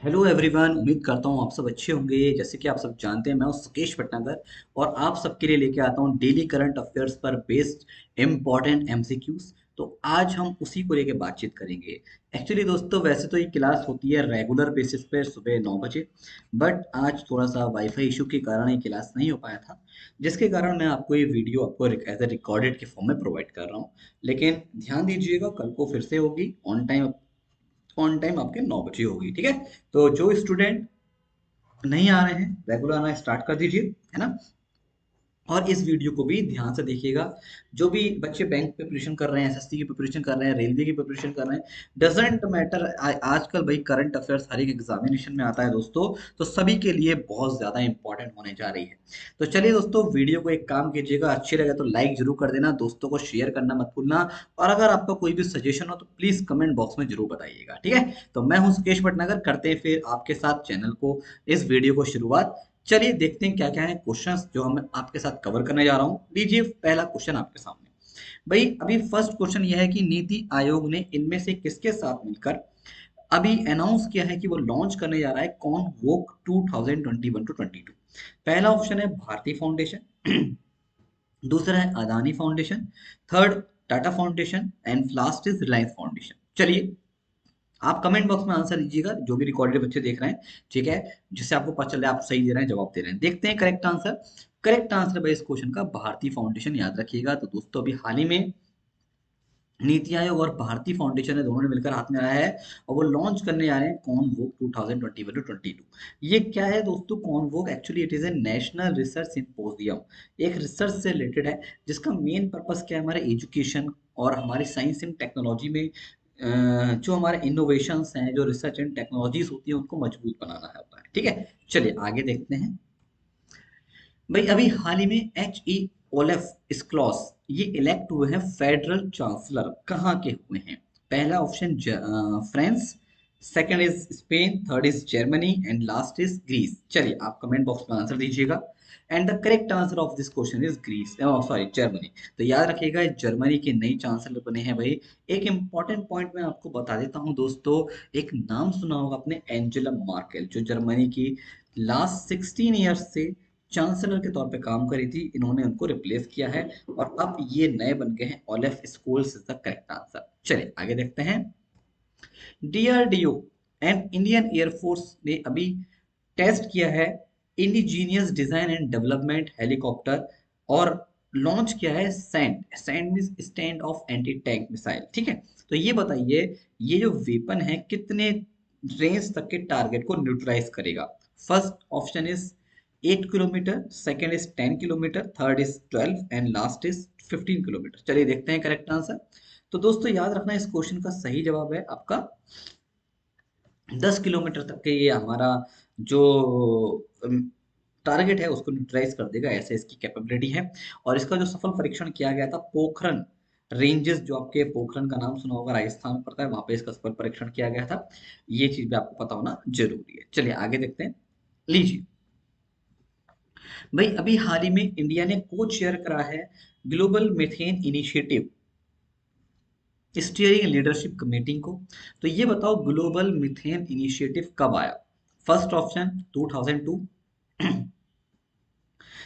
Hello everyone. उम्मीद करता हूँ आप सब अच्छे होंगे। जैसे कि आप सब जानते हैं, मैं हूँ सुकेश भटनागर और आप सबके लिए लेके आता हूँ डेली करंट अफेयर्स पर बेस्ड इम्पॉर्टेंट एमसीक्यूज। तो आज हम उसी को लेके बातचीत करेंगे। एक्चुअली दोस्तों, वैसे तो ये क्लास होती है रेगुलर बेसिस पे सुबह 9 बजे, बट आज थोड़ा सा वाईफाई इशू के कारण ये क्लास नहीं हो पाया था, जिसके कारण मैं आपको ये वीडियो आपको एज ए रिकॉर्डेड के फॉर्म में प्रोवाइड कर रहा हूँ। लेकिन ध्यान दीजिएगा, कल को फिर से होगी ऑन टाइम आपके 9 बजे होगी, ठीक है। तो जो स्टूडेंट नहीं आ रहे हैं, रेगुलर आना स्टार्ट कर दीजिए, है ना। और इस वीडियो को भी ध्यान से देखिएगा। जो भी बच्चे बैंक प्रिपरेशन कर रहे हैं, एसएससी की प्रिपरेशन कर रहे हैं, रेलवे की प्रिपरेशन कर रहे हैं, डजेंट मैटर। आजकल भाई करंट अफेयर्स हर एक एग्जामिनेशन में आता है दोस्तों, तो सभी के लिए बहुत ज्यादा इंपॉर्टेंट होने जा रही है। तो चलिए दोस्तों, वीडियो को एक काम कीजिएगा, अच्छी लगे तो लाइक जरूर कर देना, दोस्तों को शेयर करना मत भूलना। और अगर आपका कोई भी सजेशन हो तो प्लीज कमेंट बॉक्स में जरूर बताइएगा, ठीक है। तो मैं हूं सुकेश भटनागर, करते हैं फिर आपके साथ चैनल को, इस वीडियो को शुरुआत। चलिए देखते हैं क्या क्या है क्वेश्चंस जो हम आपके साथ कवर करने जा रहा हूं। लीजिए पहला क्वेश्चन आपके सामने। भाई अभी फर्स्ट क्वेश्चन यह है कि नीति आयोग ने इनमें से किसके साथ मिलकर अभी अनाउंस किया है कि वो लॉन्च करने जा रहा है कौन वोक 2021 टू 22। पहला ऑप्शन है भारती फाउंडेशन, दूसरा है Adani foundation, third Tata foundation and last is Reliance foundation. चलिए आप कमेंट बॉक्स में आंसर दीजिएगा, जो भी रिकॉर्डेड बच्चे देख रहे हैं, ठीक है। जिससे आपको पता चले आप सही दे रहे हैं, जवाब दे रहे हैं। देखते हैं करेक्ट आंसर। करेक्ट आंसर भाई इस क्वेश्चन का भारतीय फाउंडेशन, याद रखिएगा। तो दोस्तों अभी हाल ही में नीति आयोग और भारतीय फाउंडेशन ने दोनों ने मिलकर हाथ में आया है और वो लॉन्च करने जा रहे हैं कॉनवोक 2021 टू 22। ये क्या है दोस्तों Convoke? Actually it is a national research symposium, एक रिसर्च से रिलेटेड है, जिसका मेन पर्पस क्या है, हमारे एजुकेशन और हमारी साइंस एंड टेक्नोलॉजी में जो हमारे इनोवेशंस हैं, जो रिसर्च एंड टेक्नोलॉजीज होती है, उनको मजबूत बनाना है होता है, ठीक है। चलिए आगे देखते हैं। भाई अभी हाल ही में एच ई ओलेफ स्क्लॉस ये इलेक्ट हुए हैं फेडरल चांसलर, कहाँ के हुए हैं? पहला option France, second is Spain, third is Germany and last is Greece. चलिए आप कमेंट बॉक्स में आंसर दीजिएगा। And the correct answer of this question is Greece, sorry Germany. तो याद रखिएगा जर्मनी के नई चांसलर बने हैं भाई। एक इंपॉर्टेंट पॉइंट मैं आपको बता देता हूँ दोस्तों, एक नाम सुना होगा आपने, एंजेला मार्केल, जो जर्मनी की लास्ट 16 ईयर्स से चांसलर के तौर पे काम करी थी, इन्होंने उनको रिप्लेस किया है और अब ये नए बन गए हैं। Olaf Scholz is the correct answer. चलिए आगे देखते हैं। डीआरडीओ एंड इंडियन एयरफोर्स ने अभी टेस्ट किया है indigenous design and development helicopter, और लॉन्च किया है sand. Sand means stand of anti tank missile, ठीक है। तो ये बताइए, ये जो वेपन है कितने रेंज तक के टारगेट को न्यूट्रलाइज करेगा? First option is 8 kilometre, second is 10 kilometre, third is 12 and last is 15 kilometre. चलिए देखते हैं करेक्ट आंसर। तो दोस्तों याद रखना, इस क्वेश्चन का सही जवाब है आपका 10 किलोमीटर तक के, ये हमारा जो टारगेट है उसको न्यूट्रलाइज कर देगा, ऐसे इसकी कैपेबिलिटी है। और इसका जो सफल परीक्षण किया गया था पोखरन रेंजेस, जो आपके पोखरन का नाम सुना होगा, राजस्थान में पड़ता है, वहां पे इसका सफल परीक्षण किया गया था। ये चीज भी आपको पता होना जरूरी है। चलिए आगे देखते हैं। लीजिए भाई अभी हाल ही में इंडिया ने को चेयर करा है global methane initiative steering leadership committee को। तो ये बताओ ग्लोबल मीथेन इनिशिएटिव कब आया? First option 2002,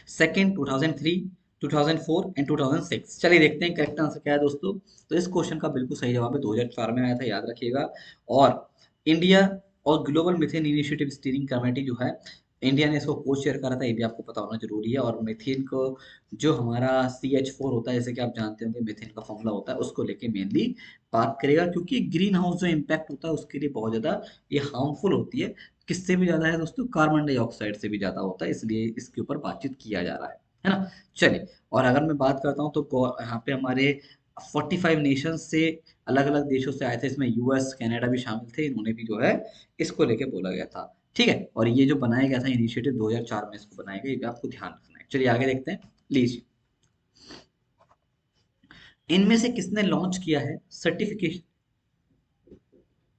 second 2003, 2004 and 2006। चलिए देखते हैं करेक्ट आंसर क्या है दोस्तों। तो इस क्वेश्चन का बिल्कुल सही जवाब है 2004 में आया था, याद रखिएगा। और इंडिया और global methane initiative steering committee जो है, इंडिया ने इसको को शेयर करा था, ये भी आपको पता होना जरूरी है। और मीथेन को जो हमारा CH4 होता है, जैसे कि आप जानते होंगे मीथेन का फॉर्मूला होता है, उसको लेके मेनली बात करेगा, क्योंकि ग्रीन हाउस जो इम्पैक्ट होता है उसके लिए बहुत ज्यादा ये हार्मफुल होती है। किससे भी ज्यादा है दोस्तों? कार्बन डाइऑक्साइड से भी ज्यादा होता है, इसलिए इसके ऊपर बातचीत किया जा रहा है ना। चलिए, और अगर मैं बात करता हूँ तो यहाँ पे हमारे 45 नेशन से, अलग अलग देशों से आए थे, इसमें यूएस कनाडा भी शामिल थे, इन्होंने भी जो है इसको लेके बोला गया था, ठीक है। और ये जो बनाया गया था इनिशिएटिव 2004 में इसको बनाया गया, ये भी आपको ध्यान रखना है। चलिए आगे देखते हैं। लीजिए, इनमें से किसने लॉन्च किया है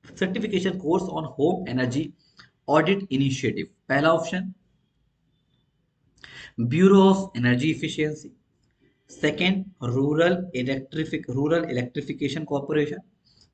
certification course on home energy audit initiative? पहला option bureau of energy efficiency, second rural electrification corporation,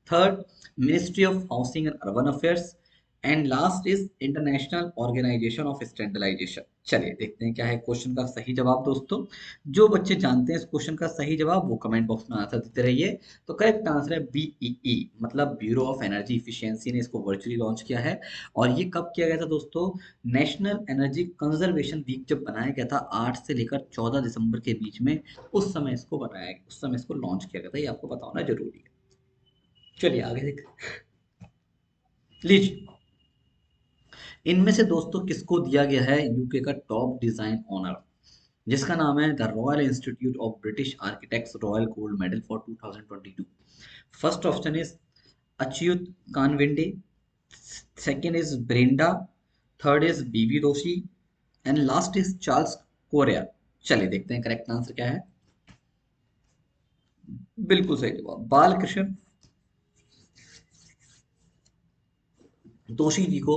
third ministry of housing and urban affairs and last is international organisation of standardisation. चलिए देखते हैं क्या है question का सही जवाब दोस्तों। जो बच्चे जानते हैं इस क्वेश्चन का सही जवाब वो कमेंट बॉक्स में आंसर देते रहिए। तो करेक्ट आंसर है बीईई, मतलब ब्यूरो ऑफ एनर्जी इफिशियंसी ने इसको वर्चुअली लॉन्च किया है। और ये कब किया गया था दोस्तों? नेशनल एनर्जी कंजर्वेशन वीक जब बनाया गया था 8 से लेकर 14 दिसंबर के बीच में, उस समय इसको बनाया गया, उस समय इसको लॉन्च किया गया था। ये आपको पता होना जरूरी है। चलिए आगे देख लीजिए। इनमें से दोस्तों किसको दिया गया है यूके का टॉप डिजाइन ऑनर, जिसका नाम है the Royal Institute of British Architects Royal Gold Medal for 2022। First option is Achyut Kanvinde, second is Brinda, third is B V Doshi and last is Charles Correa. चलिए देखते हैं करेक्ट आंसर क्या है। बिल्कुल सही जवाब, बालकृष्ण दोषी जी को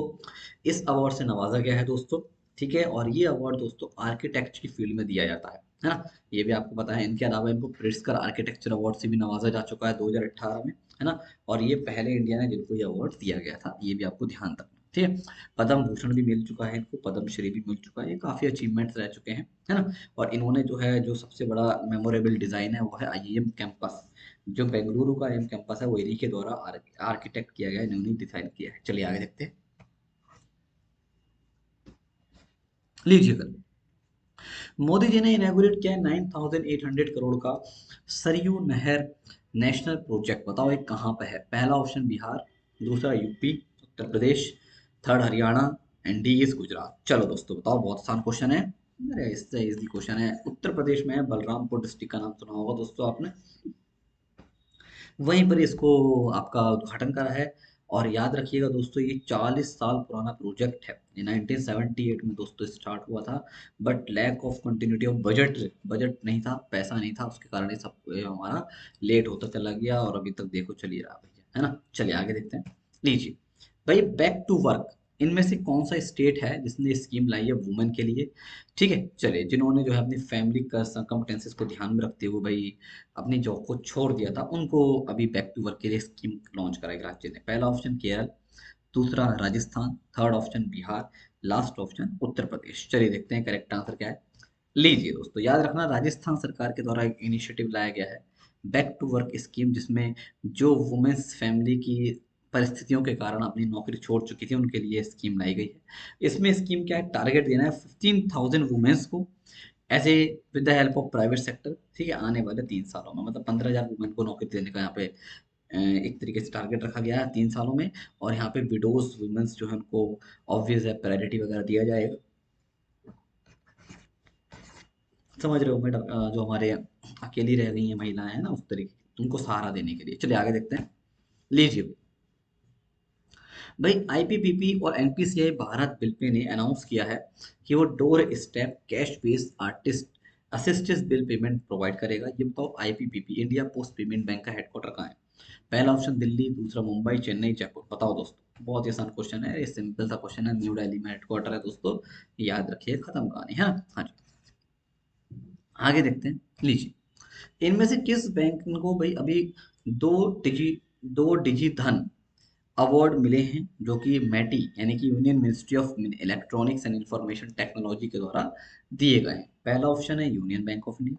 इस अवार्ड से नवाजा गया है दोस्तों। ठीक है, और ये अवार्ड दोस्तों आर्किटेक्ट की फील्ड में दिया जाता है ना। ये भी आपको पता है। इनके अलावा इनको प्रिट्जकर आर्किटेक्चर अवार्ड से भी नवाजा जा चुका है 2018 में, है ना। और ये पहले इंडिया ने जिनको ये अवार्ड दिया गया था, ये भी आपको ध्यान रखना। ठीक है, पद्म भूषण भी मिल चुका है इनको, पद्म श्री भी मिल चुका है। ये काफी अचीवमेंट्स रह चुके हैं, है ना। और इन्होंने जो है, जो सबसे बड़ा मेमोरेबल डिजाइन है वो है आईआईएम कैंपस। जो बेंगलुरु का आईआईएम कैंपस है वो इन्हीं के द्वारा आर्किटेक्ट किया गया है, इन्होंने डिजाइन किया है। चलिए आगे देखते हैं। लीजिए कर, मोदी जी ने इनॉग्रेट किया है 9,800 करोड़ का सरयू नहर नेशनल प्रोजेक्ट। बताओ ये कहाँ पे है? पहला ऑप्शन बिहार, दूसरा UP, Uttar Pradesh, third Haryana and D is Gujarat. चलो दोस्तों बताओ, बहुत आसान क्वेश्चन है। अरे इससे इजी क्वेश्चन है। उत्तर प्रदेश में है, बलरामपुर डिस्ट्रिक्ट का नाम सुना होगा दोस्तों आपने। वहीं पर इसको आपका उद्घाटन करा है। और याद रखिएगा दोस्तों, ये 40 साल पुराना प्रोजेक्ट है। ये 1978 में दोस्तों स्टार्ट हुआ था। But lack of continuity of budget, budget नहीं था, पैसा नहीं था, उसके कारण ये सब ये हमारा लेट होता चला गया और अभी तक देखो चल ही रहा भैया, है ना। चलिए आगे देखते हैं। लीजिए भाई, बैक टू वर्क, इनमें से कौन सा स्टेट है जिसने स्कीम लाई है वुमेन के लिए? ठीक है, चलिए, जिन्होंने जो है अपनी फैमिली का सर्कमस्टेंसेस को ध्यान में रखते हुए भाई अपनी जॉब को छोड़ दिया था, उनको अभी बैक टू वर्क के लिए स्कीम लॉन्च कराई राज्य ने। पहला ऑप्शन केरल, दूसरा Rajasthan, third option Bihar, last option Uttar Pradesh. चलिए देखते हैं करेक्ट आंसर क्या है। लीजिए दोस्तों, याद रखना राजस्थान सरकार के द्वारा एक इनिशिएटिव लाया गया है, बैक टू वर्क स्कीम, जिसमें जो वुमेन्स फैमिली की परिस्थितियों के कारण अपनी नौकरी छोड़ चुकी थी उनके लिए स्कीम लाई गई है। इसमें स्कीम क्या है? टारगेट देना है 15,000 वुमेन्स को ऐसे with the help of private sector. ठीक है, आने वाले 3 सालों में, मतलब 15,000 वुमेन को नौकरी देने का यहाँ पे एक तरीके से टारगेट रखा गया है 3 सालों में। और यहाँ पे विडोज वुमेन्स जो है उनको ऑब्वियस है प्रायोरिटी वगैरह दिया जाएगा। समझ रहे हो मैडम? जो हमारे अकेली रह गई हैं महिलाएं हैं ना, उस तरीके उनको सहारा देने के लिए। चलिए आगे देखते हैं। लीजिए भाई, आईपीपीबी और एनपीसीआई भारत बिल पे ने अनाउंस किया है कि वो door step cash based artist assistance bill payment provide करेगा। ये बताओ IPPB India post payment bank का हेडक्वार्टर कहाँ है? पहला ऑप्शन दिल्ली, दूसरा मुंबई, चेन्नई, जयपुर। बताओ दोस्तों, बहुत ही आसान क्वेश्चन है, ये सिंपल सा क्वेश्चन है। न्यू दिल्ली में हेडक्वार्टर है दोस्तों, याद रखिए, खत्म कहानी है ना। हाँ जी, आगे देखते हैं। लीजिए, इनमें से किस बैंक को भाई अभी दो डिजी दो डिजी धन अवार्ड मिले हैं, जो कि मैटी यानी कि union ministry of electronics and information technology के द्वारा दिए गए हैं? पहला ऑप्शन है यूनियन बैंक ऑफ इंडिया,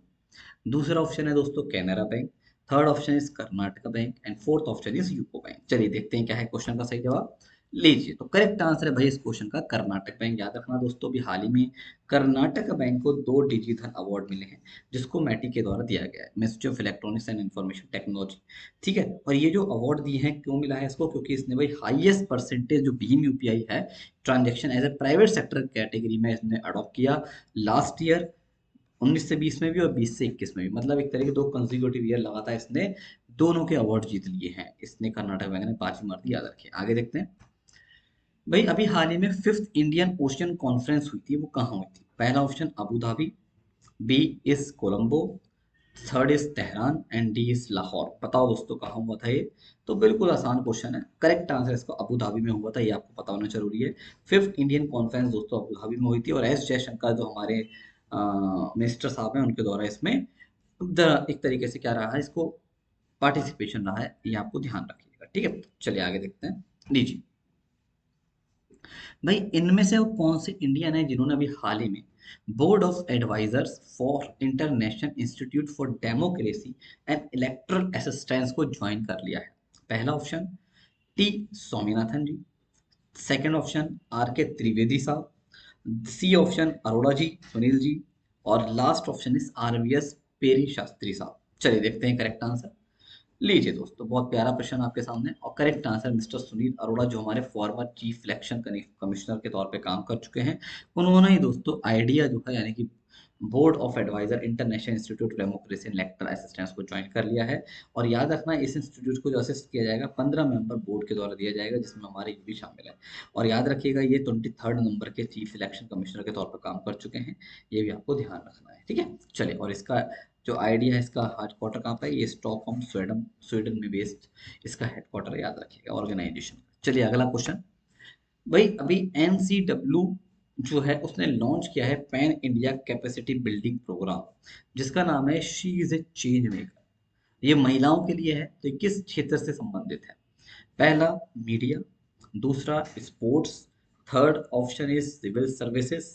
दूसरा ऑप्शन है दोस्तों Canara bank, third option is Karnataka bank and fourth option is UCO bank. चलिए देखते हैं क्या है क्वेश्चन का सही जवाब। लीजिए, तो करेक्ट आंसर है भाई इस क्वेश्चन का कर्नाटक बैंक। याद रखना दोस्तों, अभी हाल ही में कर्नाटक बैंक को 2 डिजिधन अवार्ड मिले हैं, जिसको मैटी के द्वारा दिया गया है, ministry of electronics and information technology. ठीक है, और ये जो अवार्ड दिए हैं क्यों मिला है इसको? क्योंकि इसने भाई हाईएस्ट परसेंटेज जो भीम यूपीआई है transaction as a private sector category में इसने अडॉप्ट किया लास्ट ईयर 19 से 20 में भी और 20 से 21 में भी। मतलब एक तरह के 2 कंसेक्यूटिव ईयर लगातार इसने दोनों के अवार्ड जीत लिए हैं। इसने कर्नाटक बैंक ने बाजी मार दी, याद रखिए। आगे देखते हैं भाई, अभी हाल ही में फिफ्थ इंडियन ओशियन कॉन्फ्रेंस हुई थी, वो कहाँ हुई थी? पहला option Abu Dhabi, B is Colombo, third is Tehran and D is Lahore. बताओ दोस्तों कहाँ हुआ था ये? तो बिल्कुल आसान क्वेश्चन है, करेक्ट आंसर इसका अबू धाबी में हुआ था, ये आपको पता होना जरूरी है। फिफ्थ इंडियन कॉन्फ्रेंस दोस्तों अबू धाबी में हुई थी, और एस जयशंकर जो हमारे मिनिस्टर साहब हैं उनके द्वारा इसमें एक तरीके से क्या रहा है, इसको पार्टिसिपेशन रहा है, ये आपको ध्यान रखिएगा। ठीक है, चलिए आगे देखते हैं। लीजिए भाई इनमें से वो कौन से इंडियन है जिन्होंने अभी हाल ही में board of advisers for International Institute for Democracy and Electoral Assistance को ज्वाइन कर लिया है? पहला option T Swaminathan ji, second option R K Trivedi साहब, सी ऑप्शन अरोड़ा जी, सुनील जी, और last option is RVS Peri Shastri साहब। चलिए देखते हैं करेक्ट आंसर। लीजिए दोस्तों, बहुत प्यारा प्रश्न आपके सामने, और correct answer mister Sunil Arora, जो हमारे फॉर्मर चीफ इलेक्शन कमिश्नर के तौर पे काम कर चुके हैं। उन्होंने ही दोस्तों आइडिया जो है, यानी कि board of adviser International Institute Democracy and Electoral Assistance को ज्वाइन कर लिया है। और याद रखना, इस इंस्टीट्यूट को जो असिस्ट किया जाएगा 15 मेंबर बोर्ड के द्वारा दिया जाएगा, जिसमें हमारे ये भी शामिल है। और याद रखिएगा, ये 23rd नंबर के चीफ इलेक्शन कमिश्नर के तौर पर काम कर चुके हैं। ये भी आपको ध्यान रखना है, ठीक है। चलिए, और इसका जो आइडिया है, इसका हेडक्वार्टर कहाँ पर है? ये स्टॉकहोम स्वीडन स्वीडन में बेस्ड इसका हेडक्वार्टर, याद रखिएगा, ऑर्गेनाइजेशन। चलिए अगला क्वेश्चन। भाई अभी एनसीडब्ल्यू जो है उसने लॉन्च किया है pan India capacity building programme, जिसका नाम है she is a change maker. ये महिलाओं के लिए है, तो ये किस क्षेत्र से संबंधित है? पहला मीडिया, दूसरा sports, third option is civil services,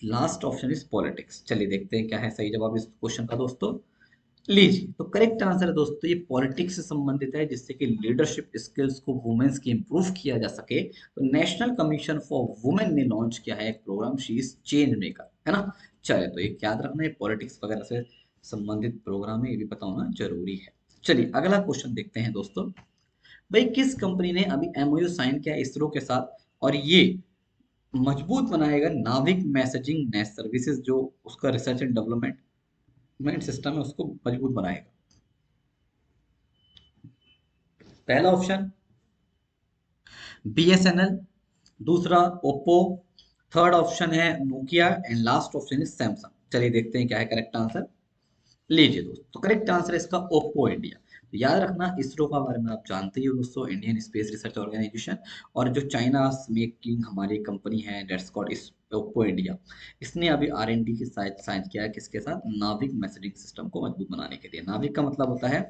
last option is politics. चलिए देखते हैं क्या है सही जवाब इस क्वेश्चन का दोस्तों। लीजिए, तो करेक्ट आंसर है दोस्तों, ये पॉलिटिक्स से संबंधित है, जिससे कि लीडरशिप स्किल्स को वुमेन्स की इंप्रूव किया जा सके। तो नेशनल कमीशन फॉर वुमेन ने लॉन्च किया है एक programme, she is change maker, है ना। चलिए, तो ये याद रखना है, पॉलिटिक्स वगैरह से संबंधित प्रोग्राम है, ये भी पता होना जरूरी है। चलिए अगला क्वेश्चन देखते हैं दोस्तों। भाई किस कंपनी ने अभी एमओयू साइन किया है इसरो के साथ, और ये मजबूत बनाएगा नाविक मैसेजिंग नेट सर्विसेज, जो उसका रिसर्च एंड डेवलपमेंट सिस्टम है उसको मजबूत बनाएगा? पहला ऑप्शन बीएसएनएल, दूसरा ओप्पो, थर्ड ऑप्शन है Nokia, and last option is Samsung. चलिए देखते हैं क्या है करेक्ट आंसर। लीजिए दोस्तों, तो करेक्ट आंसर है इसका ओप्पो इंडिया। तो याद रखना, इसरो का बारे में आप जानते ही हो दोस्तों, इंडियन स्पेस रिसर्च ऑर्गेनाइजेशन। और जो चाइना मेकिंग हमारी कंपनी है, that's called is Oppo India, इसने अभी आर एन डी के साथ साइन किया है, किसके साथ? नाविक मैसेजिंग सिस्टम को मजबूत बनाने के लिए। नाविक का मतलब होता है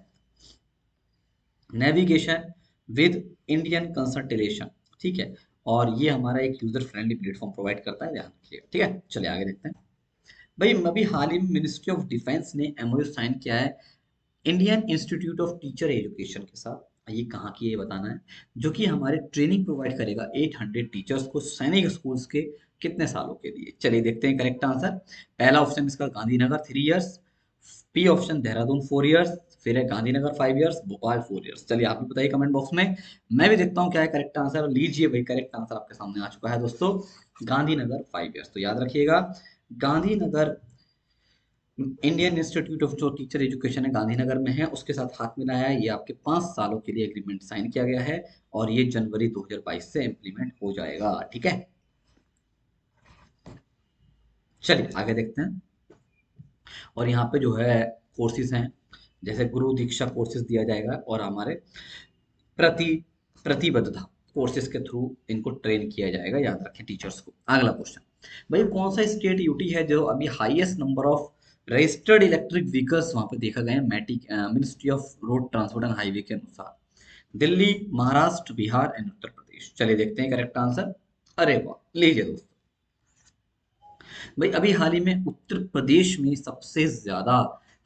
नेविगेशन विद इंडियन कंसल्टेशन, ठीक है। और ये हमारा एक यूजर फ्रेंडली प्लेटफॉर्म प्रोवाइड करता है, ध्यान रखिएगा, ठीक है। चलिए आगे देखते हैं। भाई अभी हाल ही में मिनिस्ट्री ऑफ डिफेंस ने एमओयू साइन किया है Indian institute of teacher education के साथ। ये कहाँ की है ये बताना है। जो कि हमारे ट्रेनिंग प्रोवाइड करेगा 800 टीचर्स को सैनिक स्कूल्स के कितने सालों के लिए? चलिए देखते हैं करेक्ट आंसर। पहला ऑप्शन इसका Gandhinagar 3 years, B option Dehradun 4 years, फिर है गांधीनगर 5 इयर्स, भोपाल 4 इयर्स। चलिए आप भी बताइए कमेंट बॉक्स में, मैं भी देखता हूँ क्या है करेक्ट आंसर। लीजिए भाई, करेक्ट आंसर आपके सामने आ चुका है दोस्तों, गांधीनगर 5 इयर्स। तो याद रखिएगा, गांधीनगर इंडियन इंस्टीट्यूट ऑफ जो टीचर एजुकेशन है गांधीनगर में है, उसके साथ हाथ मिलाया है। ये आपके 5 सालों के लिए एग्रीमेंट साइन किया गया है, और ये जनवरी 2022 से इम्प्लीमेंट हो जाएगा, ठीक है। चलिए आगे देखते हैं। और यहाँ पे जो है कोर्सेज हैं, जैसे गुरु दीक्षा कोर्सेज दिया जाएगा, और हमारे प्रति प्रतिबद्धता कोर्सेज के थ्रू इनको ट्रेन किया जाएगा, याद रखें टीचर्स को। अगला क्वेश्चन, भाई कौन सा स्टेट यूटी है जो अभी highest number of registered electric vehicles वहां पे देखा गया है, मैटिक Ministry of Road Transport and Highway के अनुसार? दिल्ली, महाराष्ट्र, बिहार एंड उत्तर प्रदेश। चलिए देखते हैं करेक्ट आंसर। अरे वाह, लीजिए दोस्तों, भाई अभी हाल ही में उत्तर प्रदेश में सबसे ज्यादा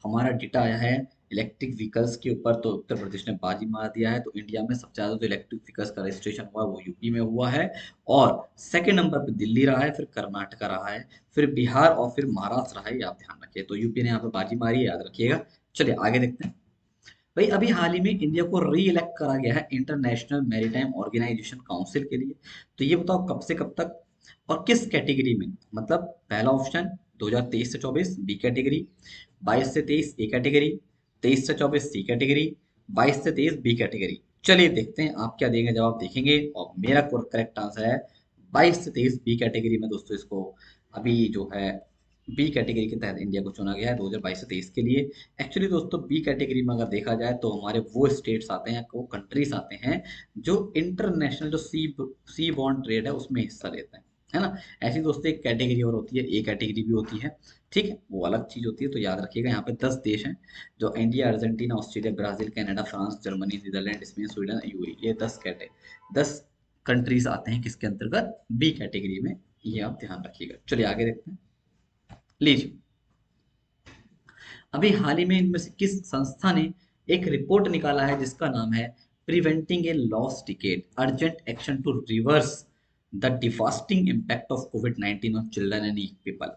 हमारा डेटा आया है इलेक्ट्रिक व्हीकल्स के ऊपर। तो उत्तर प्रदेश ने बाजी मार दिया है। तो इंडिया में सबसे ज्यादा जो इलेक्ट्रिक व्हीकल्स का रजिस्ट्रेशन हुआ है वो यूपी में हुआ है, और सेकंड नंबर पे दिल्ली रहा है, फिर कर्नाटका रहा है, फिर बिहार, और फिर महाराष्ट्र रहा है। ये आप ध्यान रखिए, तो यूपी ने यहाँ पे बाजी मारी है, याद रखिएगा। चलिए आगे देखते हैं। भाई अभी हाल ही में इंडिया को री इलेक्ट करा गया है इंटरनेशनल मैरीटाइम ऑर्गेनाइजेशन काउंसिल के लिए। तो ये बताओ कब से कब तक और किस कैटेगरी में? मतलब पहला ऑप्शन 2023 से 24 बी कैटेगरी, 22 से 23 ए कैटेगरी, 23 से 24 सी कैटेगरी, 22 से 23 बी कैटेगरी। चलिए देखते हैं आप क्या देंगे जवाब, देखेंगे। और मेरा करेक्ट आंसर है 22 से 23 बी कैटेगरी में दोस्तों। इसको अभी जो है बी कैटेगरी के तहत इंडिया को चुना गया है 2022 से 23 के लिए। एक्चुअली दोस्तों, बी कैटेगरी में अगर देखा जाए तो हमारे वो स्टेट्स आते हैं, वो कंट्रीज आते हैं जो इंटरनेशनल जो सी बॉन्ड ट्रेड है उसमें हिस्सा लेते हैं, है ना। ऐसी दोस्तों एक कैटेगरी और होती है, ए कैटेगरी भी होती है, ठीक है, वो अलग चीज होती है। तो याद रखिएगा, यहाँ पे 10 देश हैं, जो India, Argentina, Australia, Brazil, Canada, France, Germany, Netherland, Spain, Sweden, UAE, ये 10 10 कंट्रीज आते हैं किसके अंतर्गत, बी कैटेगरी में, ये आप ध्यान रखिएगा। चलिए आगे देखते हैं। लीजिए, अभी हाल ही में इनमें से किस संस्था ने एक रिपोर्ट निकाला है जिसका नाम है preventing a lost decade, urgent action to reverse the devastating impact of कोविड-19 on children and young people.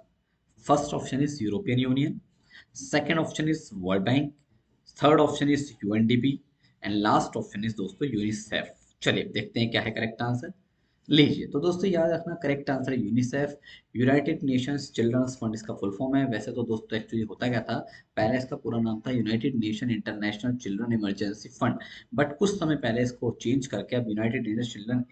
First option is European Union, second option is World Bank, third option is UNDP and last option is दोस्तों UNICEF. चलिए देखते हैं क्या है correct answer. लीजिए, तो दोस्तों याद रखना करेक्ट आंसर है UNICEF, United Nations Children's Fund इसका फुल फॉर्म है। वैसे तो दोस्तों एक्चुअली होता क्या था, पहले इसका पूरा नाम था United nation international children emergency fund, but कुछ समय पहले इसको चेंज करके अब यूनाइटेड नेशन चिल्ड्रन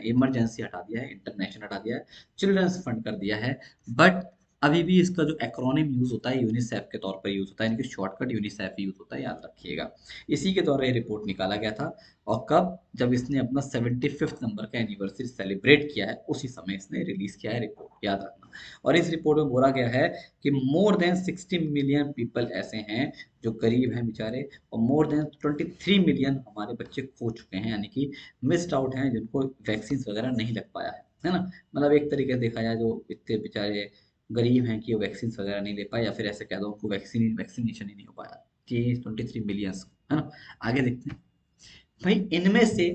इमरजेंसी हटा दिया है, इंटरनेशनल हटा दिया है, चिल्ड्रंस फंड कर दिया है। बट अभी भी इसका जो एक्रोनिम यूज होता है यूनिसेफ के तौर पर यूज होता है, इनकी शॉर्टकट यूनिसेफ यूज होता है, याद रखिएगा। इसी के द्वारा ये रिपोर्ट निकाला गया था, और कब, जब इसने अपना 75th नंबर का एनिवर्सरी सेलिब्रेट किया है, उसी समय इसने रिलीज किया है रिपोर्ट, याद रखना। और इस रिपोर्ट में बोला गया है कि मोर देन 60 मिलियन पीपल ऐसे हैं जो गरीब हैं बेचारे, और मोर देन 23 मिलियन हमारे बच्चे खो चुके हैं, यानी कि मिस्ड आउट हैं, जिनको वैक्सीन वगैरह नहीं लग पाया है ना। मतलब एक तरीके से देखा जाए जो इतने बेचारे गरीब हैं कि वो वैक्सीन वगैरह नहीं ले पाए, या फिर ऐसे कह दो उनको वैक्सीनेशन ही नहीं हो पाया, कि 23 मिलियंस, है ना। आगे देखते हैं भाई, इनमें से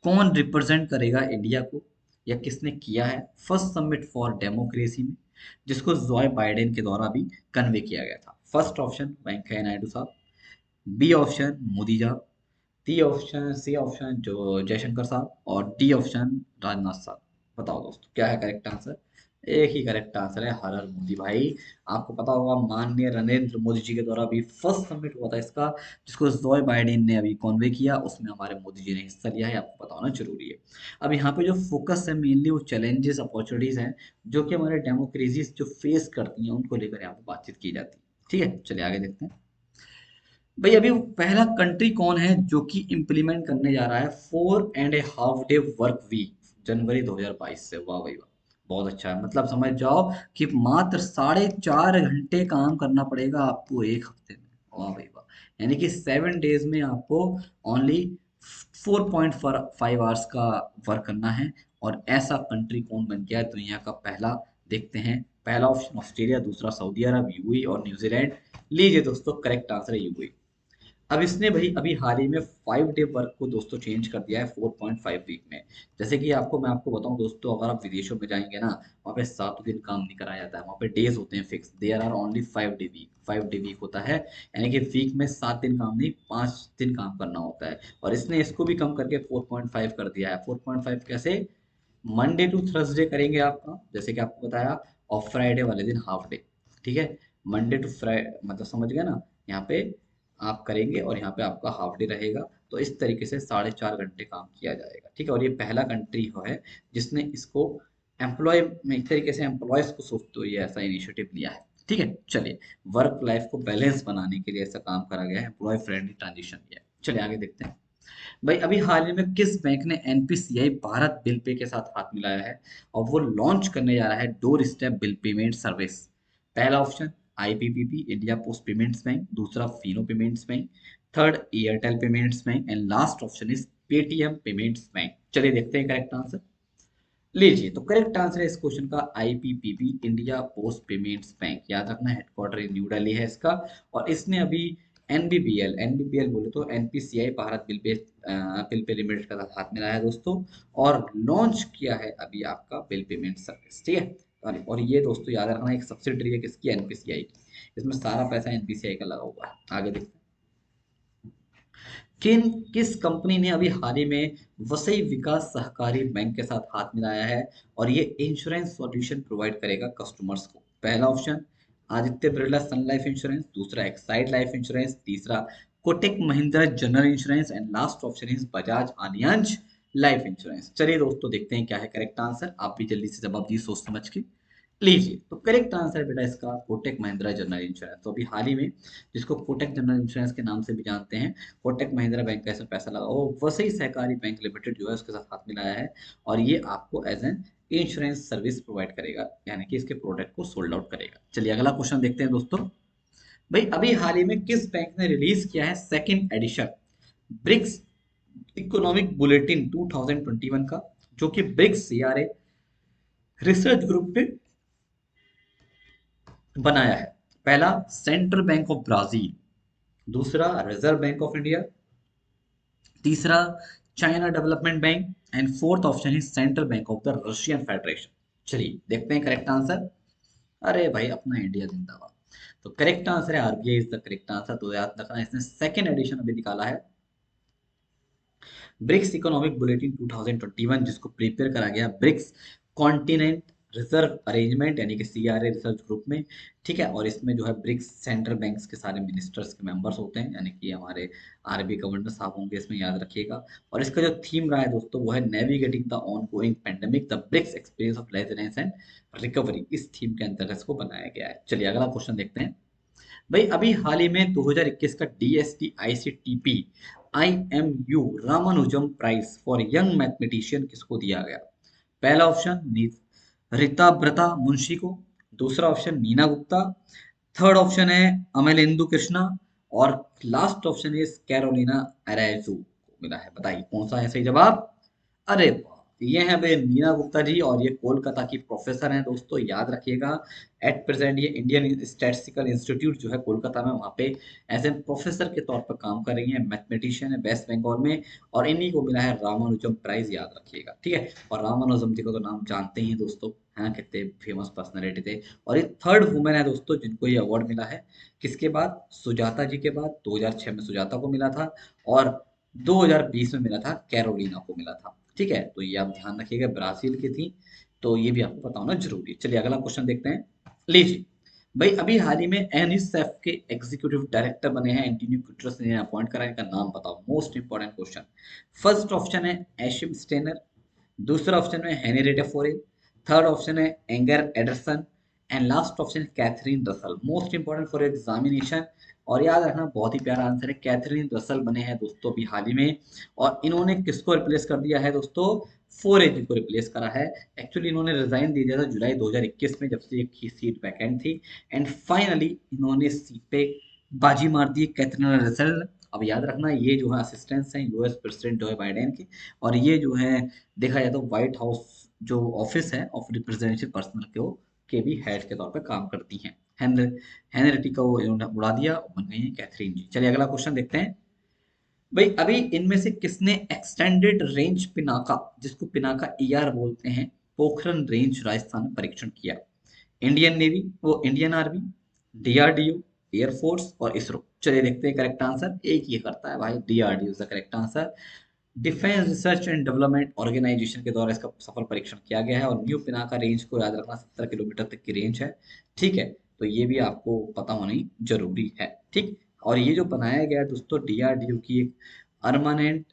कौन रिप्रेजेंट करेगा इंडिया को, या किसने किया है फर्स्ट समिट फॉर डेमोक्रेसी में, जिसको जोए बाइडेन के द्वारा भी कन्वे किया गया था। फर्स्ट ऑप्शन वेंकैया नायडू साहब, बी ऑप्शन मोदी साहब, सी ऑप्शन जो जयशंकर साहब, और डी ऑप्शन राजनाथ साहब। बताओ दोस्तों क्या है करेक्ट आंसर। एक ही करेक्ट आंसर है, हर हर मोदी भाई। आपको पता होगा माननीय नरेंद्र मोदी जी के द्वारा भी फर्स्ट समिट हुआ था इसका, जिसको जोए बाइडेन ने अभी कॉन्वे किया, उसमें हमारे मोदी जी ने हिस्सा लिया है, आपको पता होना जरूरी है। अब यहाँ पे जो फोकस है मेनली वो चैलेंजेस अपॉर्चुनिटीज हैं जो कि हमारे डेमोक्रेसीज जो फेस करती हैं उनको लेकर यहाँ पे बातचीत की जाती है। ठीक है, चलिए आगे देखते हैं। भाई अभी पहला कंट्री कौन है जो कि इम्प्लीमेंट करने जा रहा है 4.5 डे वर्क वीक जनवरी 2022 से। वाह भाई वाह, बहुत अच्छा है। मतलब समझ जाओ कि मात्र 4.5 घंटे काम करना पड़ेगा आपको एक हफ्ते में। वाह भाई वाह, यानी कि 7 डेज में आपको ओनली 4.5 आवर्स का वर्क करना है। और ऐसा कंट्री कौन बन गया है दुनिया का पहला, देखते हैं। पहला ऑप्शन ऑस्ट्रेलिया, दूसरा सऊदी अरब, यूएई और न्यूजीलैंड। लीजिए दोस्तों, करेक्ट आंसर है यूएई। अब इसने भाई अभी हाल ही में 5 डे वर्क को दोस्तों चेंज कर दिया है 4.5 वीक में। जैसे कि मैं आपको बताऊं दोस्तों, अगर आप विदेशों में जाएंगे ना, वहाँ पे 7 दिन काम नहीं कराया जाता है, वहाँ पे डेज होते हैं fix, there are only 5 day week. 5 day week होता है, यानी कि वीक में 7 दिन काम नहीं, 5 दिन काम करना होता है। और इसने इसको भी कम करके 4.5 कर दिया है। 4.5 कैसे, मंडे टू थर्सडे करेंगे आपका, जैसे कि आपको बताया, और फ्राइडे वाले दिन हाफ डे। ठीक है, मंडे टू फ्राइडे, मतलब समझ गए ना, यहाँ पे आप करेंगे और यहाँ पे आपका हाफ डे रहेगा। तो इस तरीके से 4.5 घंटे काम किया जाएगा। ठीक है, और ये पहला कंट्री है जिसने इसको एम्प्लॉय में एक तरीके से एम्प्लॉयज को सोचते हुए ऐसा इनिशिएटिव लिया है। ठीक है, चलिए, वर्क लाइफ को बैलेंस बनाने के लिए ऐसा काम करा गया है, एम्प्लॉय फ्रेंडली ट्रांजिशन किया है। चलिए आगे देखते हैं। भाई अभी हाल ही में किस बैंक ने एनपीसीआई भारत बिल पे के साथ हाथ मिलाया है, और वो लॉन्च करने जा रहा है door step bill payment service. पहला option IPPB India Post Payments Bank, दूसरा Fino Payments Bank, third Airtel Payments Bank and last option is Paytm Payments Bank. चलिए देखते हैं करेक्ट आंसर। लीजिए, तो करेक्ट आंसर है इस क्वेश्चन का IPPB India Post Payments bank. याद रखना हेडक्वार्टर न्यू दिल्ली है इसका। और इसने अभी एनबीबीएल एनबीबीएल बोले तो NPCI Bharat bill pay limited का हाथ मिलाया है दोस्तों, और लॉन्च किया है अभी आपका बिल पेमेंट सर्विस। ठीक है, और ये दोस्तों याद रखना एक सब्सिडरी है किसकी, एनपीसीआई की। इसमें सारा पैसा एनपीसीआई का लगा हुआ है। आगे देखते हैं। किस कंपनी ने अभी हाल ही में वसई विकास सहकारी बैंक के साथ हाथ मिलाया है, और ये इंश्योरेंस सॉल्यूशन प्रोवाइड करेगा कस्टमर्स को। पहला ऑप्शन आदित्य बिरला सन लाइफ इंश्योरेंस, दूसरा एक्साइड लाइफ इंश्योरेंस, तीसरा Kotak Mahindra general insurance and last option is Bajaj Allianz life insurance. चलिए दोस्तों देखते हैं क्या है करेक्ट आंसर, आप भी जल्दी से जवाब दीजिए सोच समझ के। लीजिए, तो करेक्ट आंसर है बेटा इसका कोटक महिंद्रा जनरल इंश्योरेंस। तो अभी हाल ही में, जिसको कोटक जनरल इंश्योरेंस के नाम से भी जानते हैं, कोटक महिंद्रा बैंक का इसमें पैसा लगा, वो वसई सहकारी बैंक लिमिटेड जो है उसके साथ हाथ मिलाया है, और ये आपको as an insurance service provide करेगा, यानी कि इसके प्रोडक्ट को सोल्ड आउट करेगा। चलिए अगला क्वेश्चन देखते हैं दोस्तों। भाई अभी हाल ही में किस बैंक ने रिलीज किया है second edition BRICS economic bulletin 2021 का, जो कि ब्रिक्स सीआरए रिसर्च ग्रुप ने बनाया है। पहला सेंट्रल बैंक ऑफ ब्राजील, दूसरा रिजर्व बैंक ऑफ इंडिया, तीसरा China Development Bank and fourth option है Central Bank of the Russian Federation. चलिए देखते हैं करेक्ट आंसर। अरे भाई अपना इंडिया जिंदाबाद। तो करेक्ट आंसर है RBI is the correct answer. तो याद रखना, इसने सेकंड एडिशन अभी निकाला है ब्रिक्स इकोनॉमिक बुलेटिन 2021, जिसको प्रिपेयर करा गया ब्रिक्स कॉन्टिनेंट रिजर्व अरेंजमेंट यानी कि सीआरए रिसर्च ग्रुप में। ठीक है, और इसमें जो है ब्रिक्स सेंट्रल बैंक्स के सारे मिनिस्टर्स के मेंबर्स होते हैं, यानी कि हमारे आरबीआई गवर्नर साहब होंगे इसमें, याद रखिएगा। और इसका जो थीम रहा है दोस्तों वो है navigating the ongoing pandemic the BRICS experience of resilience and recovery. इस थीम के अंतर्गत इसको बनाया गया है। चलिए अगला क्वेश्चन देखते हैं। भाई अभी हाल ही में 2021 का DST ICTP IMU Ramanujan prize for young mathematician किसको दिया गया? पहला ऑप्शन रीता ब्रता मुंशी को, दूसरा option Neena Gupta, third option है अमलेंदु कृष्णा, और लास्ट ऑप्शन है कैरोलिना अरेजू को मिला है। बताइए कौन सा है सही जवाब? अरे वाह! ये हैं वे नीना गुप्ता जी, और ये कोलकाता की प्रोफेसर हैं दोस्तों, याद रखिएगा। एट प्रेजेंट ये इंडियन स्टैटिस्टिकल इंस्टीट्यूट जो है कोलकाता में, वहाँ पे एज ए प्रोफेसर के तौर पर काम कर रही हैं। मैथमेटिशियन है वेस्ट बंगाल में, और इन्हीं को मिला है रामानुजम प्राइज, याद रखिएगा। ठीक है, और रामानुजम जी का तो नाम जानते ही हैं दोस्तों, हाँ कितने फेमस पर्सनैलिटी थे। और ये थर्ड वुमेन है दोस्तों जिनको ये अवार्ड मिला है। किसके बाद? सुजाता जी के बाद। 2006 में सुजाता को मिला था, और 2020 में मिला था कैरोलिना को मिला था। ठीक है, तो ये आप ध्यान रखिएगा, ब्राजील की थी। तो ये भी आपको पता होना जरूरी है। चलिए अगला क्वेश्चन देखते हैं। लीजिए भाई, अभी हाल ही में एनईसेफ के एग्जीक्यूटिव डायरेक्टर बने हैं एंटोनियो गुटेरेस ने अपॉइंट करा है, इनका नाम बताओ। Most important question. First option है एशिम स्टेनर, दूसरा ऑप्शन है हेनरिएटा फोरे, थर्ड ऑप्शन है Inger Andersen, and last option है Catherine Russell. Most important for examination. और याद रखना बहुत ही प्यारा आंसर है, कैथरीन रसल बने हैं दोस्तों अभी हाल ही में। और इन्होंने किसको रिप्लेस कर दिया है दोस्तों? फोरे जी को रिप्लेस करा है। एक्चुअली इन्होंने रिजाइन दे दिया था जुलाई 2021 में, जब से एक सीट वैकेंट थी। एंड फाइनली इन्होंने सीट पे बाजी मार दी कैथरीन रसल। अब याद रखना ये जो है असिस्टेंट्स हैं यूएस प्रेसिडेंट जो है बाइडेन के, और ये जो है देखा जाए तो व्हाइट हाउस जो ऑफिस है ऑफ रिप्रेजेंटेटिव पर्सनल के भी हेड के तौर पर काम करती हैं। हेनरिटी का वो इन्होंने उड़ा दिया, बन गई है कैथरीन जी। चलिए अगला क्वेश्चन देखते हैं। भाई अभी इनमें से किसने एक्सटेंडेड रेंज पिनाका, जिसको पिनाका ईआर बोलते हैं, पोखरन रेंज राजस्थान में परीक्षण किया? इंडियन नेवी, वो इंडियन आर्मी, डीआरडीओ, एयरफोर्स और इसरो। चलिए देखते हैं करेक्ट आंसर। एक ये करता है भाई, DRDO is the correct answer. Defence Research and Development Organisation के द्वारा इसका सफल परीक्षण किया गया है, और न्यू पिनाका रेंज को याद रखना 70 किलोमीटर तक की रेंज है। ठीक है, तो ये भी आपको पता होना ही जरूरी है। ठीक, और ये जो बनाया गया है दोस्तों डीआरडीओ की एक armament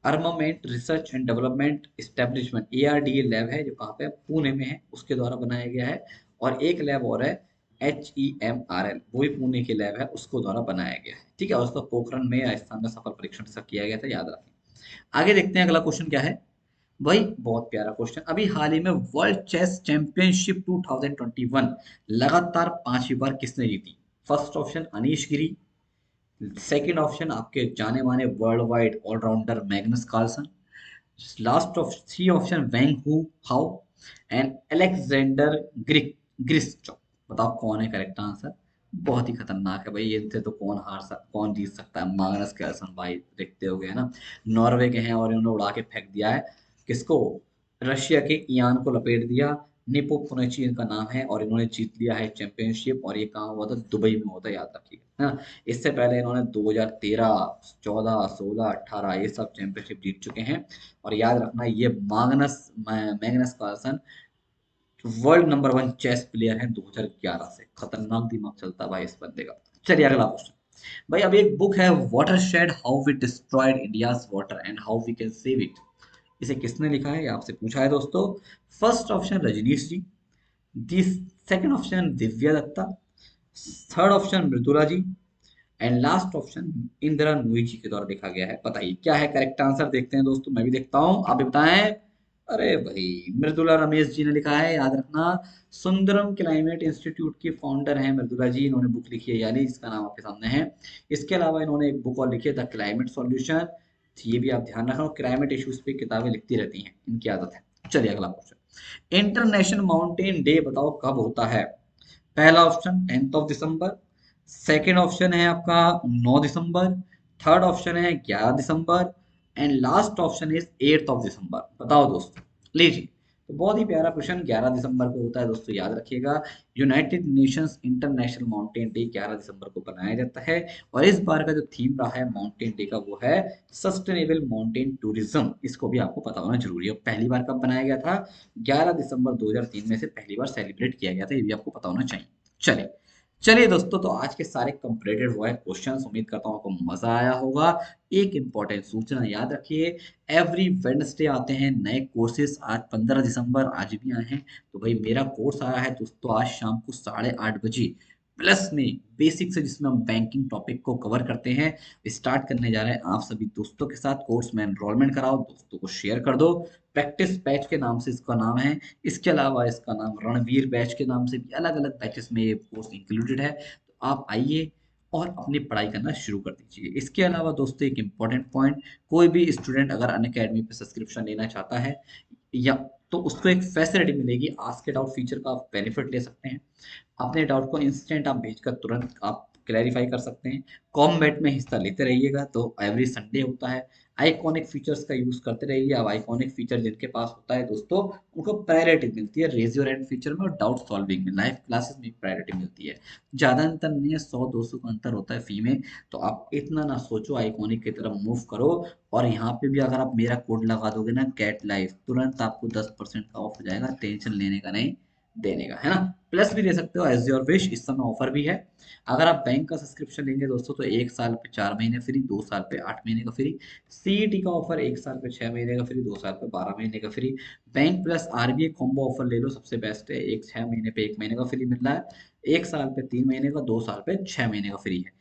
armament research and development establishment ARDE lab है, जो कहाँ पे है? पुणे में है, उसके द्वारा बनाया गया है। और एक लैब और है HEMRL, वो भी पुणे की लैब है, उसको द्वारा बनाया गया है। ठीक है, और उसका पोखरण में राजस्थान में सफल परीक्षण इसका किया गया था, याद रखें। आगे देखते हैं अगला क्वेश्चन क्या है। भाई बहुत प्यारा क्वेश्चन। अभी हाल ही में वर्ल्ड चेस चैंपियनशिप 2021 लगातार 5वीं बार किसने जीती? First option Anish Giri, second option आपके जाने माने world wide allrounder Magnus Carlsen, last of three option Wang Hu Hao, and Alexander Grischuk. बताओ कौन है करेक्ट आंसर? बहुत ही खतरनाक है भाई, ये इनसे तो कौन जीत सकता है? माग्नस कार्लसन भाई, देखते हो गए ना, नॉर्वे के हैं, और इन्होंने उड़ा के फेंक दिया है किसको? रशिया के ईयान को लपेट दिया। निपो पुनेची इनका नाम है, और इन्होंने जीत लिया है चैंपियनशिप, और ये कहाँ हुआ था? दुबई में हुआ था, याद रखिएगा। हाँ, इससे पहले इन्होंने 2013, 14, 16, 18 ये सब चैंपियनशिप जीत चुके हैं। और याद रखना ये Magnus Carlsen world number 1 chess player है 2011 से। खतरनाक दिमाग चलता है भाई इस बंदे का। चलिए अगला क्वेश्चन। भाई अभी एक बुक है Watershed how we destroyed India's water and how we can save it, इसे किसने लिखा है? ये आपसे पूछा है दोस्तों। First option Rajneesh ji, this second option Divya Dutta, third option Mridula ji, and last option Indira Nooyi ji के द्वारा लिखा गया है। बताइए क्या है करेक्ट आंसर? देखते हैं दोस्तों, मैं भी देखता हूँ, आप भी बताएं। अरे भाई मृदुला रमेश जी ने लिखा है, याद रखना। सुंदरम क्लाइमेट इंस्टीट्यूट की फाउंडर है मृदुला जी, इन्होंने बुक लिखी है, यानी इसका नाम आपके सामने है। इसके अलावा इन्होंने एक बुक और लिखी है द क्लाइमेट सॉल्यूशन तो ये भी आप ध्यान रखना, और क्लाइमेट इश्यूज पे किताबें लिखती रहती हैं, इनकी आदत है। चलिए अगला क्वेश्चन, इंटरनेशनल माउंटेन डे बताओ कब होता है? पहला ऑप्शन 10th ऑफ दिसंबर, सेकेंड ऑप्शन है आपका 9 दिसंबर, थर्ड ऑप्शन है 11 दिसंबर, and last option is 8th of दिसंबर। बताओ दोस्तों। लीजिए, तो बहुत ही प्यारा क्वेश्चन, 11 दिसंबर को होता है दोस्तों, याद रखिएगा। United Nations international mountain day 11 दिसंबर को बनाया जाता है, और इस बार का जो थीम रहा है माउंटेन डे का वो है सस्टेनेबल माउंटेन टूरिज्म। इसको भी आपको पता होना जरूरी है। पहली बार कब बनाया गया था? 11 दिसंबर 2003 में से पहली बार सेलिब्रेट किया गया था, ये भी आपको पता होना चाहिए। चलिए, चलिए दोस्तों, तो आज के सारे कंप्लीटेड हुआ है क्वेश्चंस, उम्मीद करता हूँ आपको मजा आया होगा। एक इंपॉर्टेंट सूचना याद रखिए, एवरी वेडनेसडे आते हैं नए कोर्सेज। आज 15 दिसंबर, आज भी आए हैं। तो भाई मेरा कोर्स आया है दोस्तों आज शाम को 8:30 बजे, प्लस में बेसिक से, जिसमें हम बैंकिंग टॉपिक को कवर करते हैं, स्टार्ट करने जा रहे हैं। आप सभी दोस्तों के साथ कोर्स में एनरोलमेंट कराओ, दोस्तों को शेयर कर दो। प्रैक्टिस बैच के नाम से इसका नाम है। इसके अलावा इसका नाम रणवीर बैच के नाम से भी अलग अलग बैचेस में ये कोर्स इंक्लूडेड है। तो आप आइए और अपनी पढ़ाई करना शुरू कर दीजिए। इसके अलावा दोस्तों एक इम्पॉर्टेंट पॉइंट, कोई भी स्टूडेंट अगर अनअकैडमी पे सब्सक्रिप्शन लेना चाहता है, या तो उसको एक फैसिलिटी मिलेगी, आस्क के डाउट फीचर का आप बेनिफिट ले सकते हैं। अपने डाउट को इंस्टेंट आप भेजकर तुरंत आप क्लैरिफाई कर सकते हैं। कॉम्बैट में हिस्सा लेते रहिएगा, तो एवरी संडे होता है। आइकॉनिक फीचर्स का यूज करते रहिए। अब आइकॉनिक फीचर जिनके पास होता है दोस्तों, उनको प्रायोरिटी मिलती है रेज योर हैंड फीचर में और डाउट सॉल्विंग में। लाइव क्लासेस में प्रायोरिटी मिलती है। ज्यादा अंतर नहीं है, 100-200 का अंतर होता है फी में। तो आप इतना ना सोचो, आइकॉनिक की तरफ मूव करो। और यहाँ पे भी अगर आप मेरा कोड लगा दोगे ना, गेट लाइव, तुरंत आपको 10% का ऑफ हो जाएगा। टेंशन लेने का नहीं, देने का है ना। प्लस भी दे सकते हो, एज योर विश। इस समय ऑफर भी है। अगर आप बैंक का सब्सक्रिप्शन लेंगे दोस्तों, तो 1 साल पे 4 महीने फ्री, 2 साल पे 8 महीने का फ्री। सीईटी का ऑफर 1 साल पे 6 महीने का फ्री, 2 साल पे 12 महीने का free. Bank plus RBI combo offer ले लो, सबसे बेस्ट है। एक 6 महीने पे 1 महीने का फ्री मिल रहा है, 1 साल पे 3 महीने का, 2 साल पे 6 महीने का फ्री है।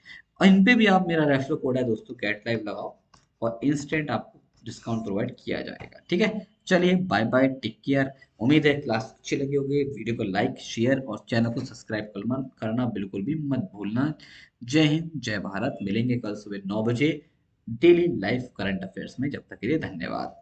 और इन पे भी आप मेरा रेफरल कोड है दोस्तों, गेट लाइव लगाओ, और इंस्टेंट आपको डिस्काउंट प्रोवाइड किया जाएगा। ठीक है, चलिए बाय बाय, टेक केयर। उम्मीद है क्लास अच्छी लगी होगी। वीडियो को लाइक, शेयर और चैनल को सब्सक्राइब करना बिल्कुल भी मत भूलना। जय हिंद, जय भारत। मिलेंगे कल सुबह 9 बजे डेली लाइफ करंट अफेयर्स में। जब तक के लिए धन्यवाद।